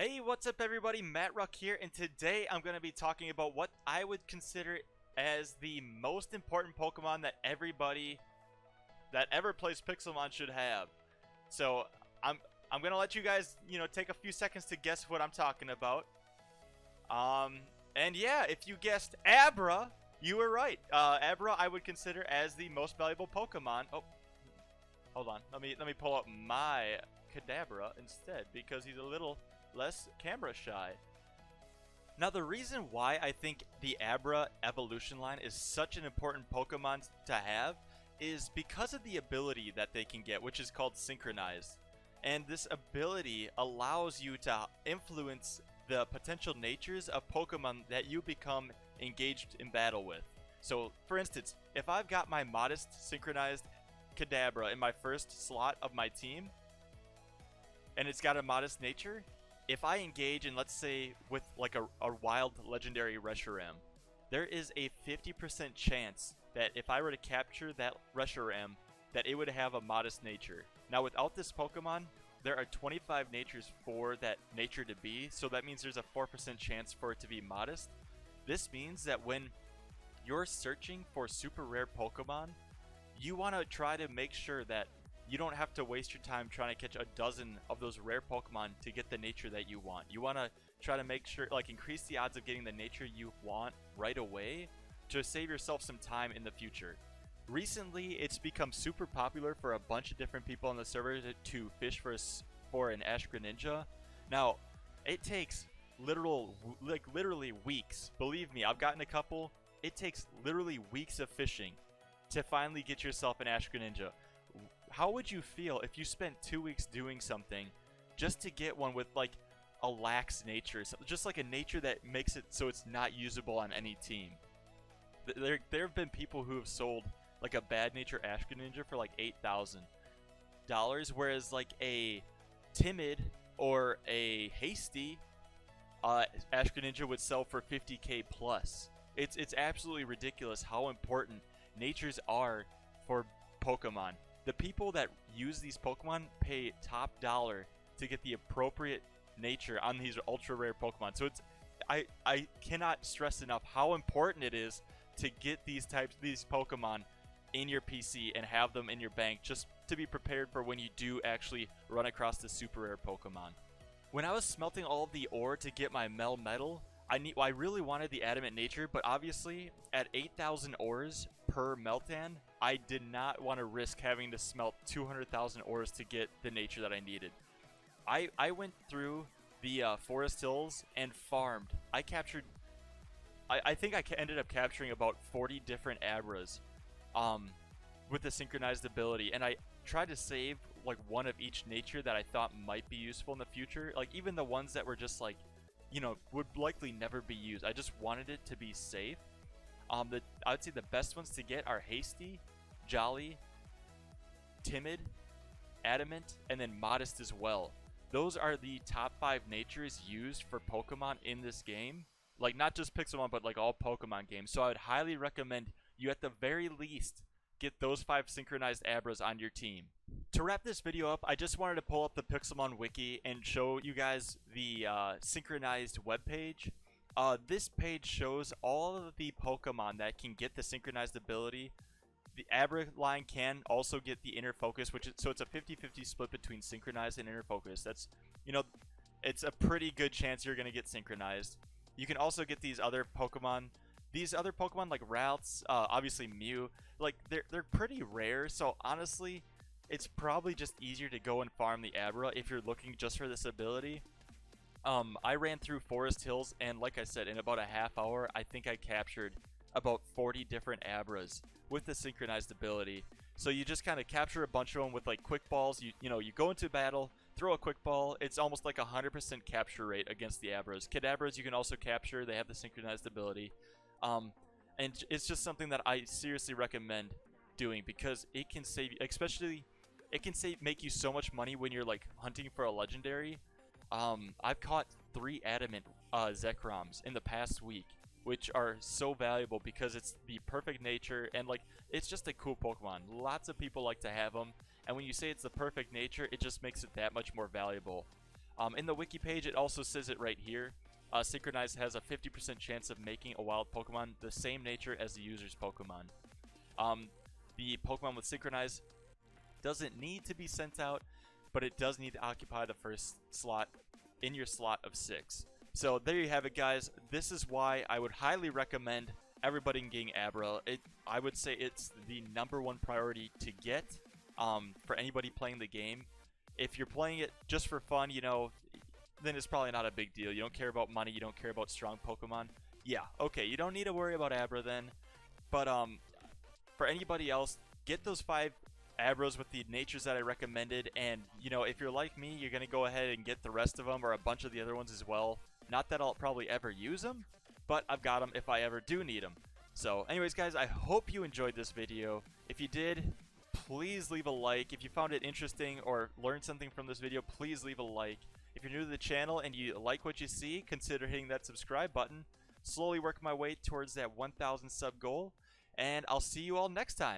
Hey, what's up everybody? Matt Ruck here, and today I'm going to be talking about what I would consider as the most important Pokemon that everybody that ever plays Pixelmon should have. So, I'm going to let you guys, take a few seconds to guess what I'm talking about. And yeah, if you guessed Abra, you were right. Abra I would consider as the most valuable Pokemon. Oh, hold on. Let me pull up my Kadabra instead because he's a little less camera shy. Now, the reason why I think the Abra evolution line is such an important Pokemon to have is because of the ability that they can get, which is called Synchronized. And this ability allows you to influence the potential natures of Pokemon that you become engaged in battle with. So, for instance, if I've got my modest Synchronized Kadabra in my first slot of my team, and it's got a modest nature, if I engage in, let's say, with like a wild legendary Reshiram, there is a 50% chance that if I were to capture that Reshiram, that it would have a modest nature. Now, without this Pokemon, there are 25 natures for that nature to be, so that means there's a 4% chance for it to be modest. This means that when you're searching for super rare Pokemon, you want to try to make sure that you don't have to waste your time trying to catch a dozen of those rare Pokemon to get the nature that you want. You want to try to make sure, like, increase the odds of getting the nature you want right away to save yourself some time in the future. Recently, it's become super popular for a bunch of different people on the server to fish for an Ash Greninja. Now, it takes literally weeks. Believe me, I've gotten a couple. It takes literally weeks of fishing to finally get yourself an Ash Greninja. How would you feel if you spent 2 weeks doing something just to get one with like a lax nature, just like a nature that makes it so it's not usable on any team? There have been people who have sold like a bad nature Ash Greninja for like $8,000, whereas like a timid or a hasty Ash Greninja would sell for 50k plus. It's absolutely ridiculous how important natures are for Pokemon. The people that use these Pokemon pay top dollar to get the appropriate nature on these ultra rare Pokemon. So I cannot stress enough how important it is to get these Pokemon in your PC and have them in your bank just to be prepared for when you do actually run across the super rare Pokemon. When I was smelting all of the ore to get my Metal, I really wanted the adamant nature, but obviously at 8,000 ores per Meltan, I did not want to risk having to smelt 200,000 ores to get the nature that I needed. I went through the Forest Hills and farmed. I think I ended up capturing about 40 different Abras with the synchronized ability, and I tried to save like one of each nature that I thought might be useful in the future. Like even the ones that were just like, would likely never be used. I just wanted it to be safe. I would say the best ones to get are Hasty, Jolly, Timid, Adamant, and then Modest as well. Those are the top 5 natures used for Pokemon in this game. Like, not just Pixelmon, but like all Pokemon games. So I would highly recommend you at the very least get those 5 synchronized Abras on your team. To wrap this video up, I just wanted to pull up the Pixelmon wiki and show you guys the synchronized webpage. This page shows all of the Pokemon that can get the synchronized ability. The Abra line can also get the inner focus, so it's a 50-50 split between synchronized and inner focus. That's, it's a pretty good chance you're going to get synchronized. You can also get these other Pokemon. These other Pokemon like Ralts, obviously Mew, like they're pretty rare. So honestly, it's probably just easier to go and farm the Abra if you're looking just for this ability. I ran through Forest Hills, and like I said, in about a half hour, I think I captured about 40 different Abras with the synchronized ability. So you just kind of capture a bunch of them with like quick balls. You go into battle, throw a quick ball. It's almost like 100% capture rate against the Abras. Kadabras you can also capture. They have the synchronized ability. And it's just something that I seriously recommend doing because it can save you, especially make you so much money when you're like hunting for a legendary. I've caught 3 adamant Zekroms in the past week, which are so valuable because it's the perfect nature and like it's just a cool Pokemon. Lots of people like to have them, and when you say it's the perfect nature, it just makes it that much more valuable. In the wiki page, it also says it right here. Synchronize has a 50% chance of making a wild Pokemon the same nature as the user's Pokemon. The Pokemon with Synchronize doesn't need to be sent out, but it does need to occupy the first slot in your slot of 6. So there you have it, guys. This is why I would highly recommend everybody getting Abra. I would say it's the #1 priority to get for anybody playing the game. If you're playing it just for fun, you know, then it's probably not a big deal. You don't care about money, you don't care about strong Pokemon. Yeah, okay, you don't need to worry about Abra then. But for anybody else, get those 5 Abras with the natures that I recommended, and you know, if you're like me, you're gonna go ahead and get the rest of them or a bunch of the other ones as well. Not that I'll probably ever use them, but I've got them if I ever do need them. So anyways, guys, I hope you enjoyed this video. If you did, please leave a like. If you found it interesting or learned something from this video, please leave a like. If you're new to the channel and you like what you see, consider hitting that subscribe button. Slowly work my way towards that 1,000 sub goal, and I'll see you all next time.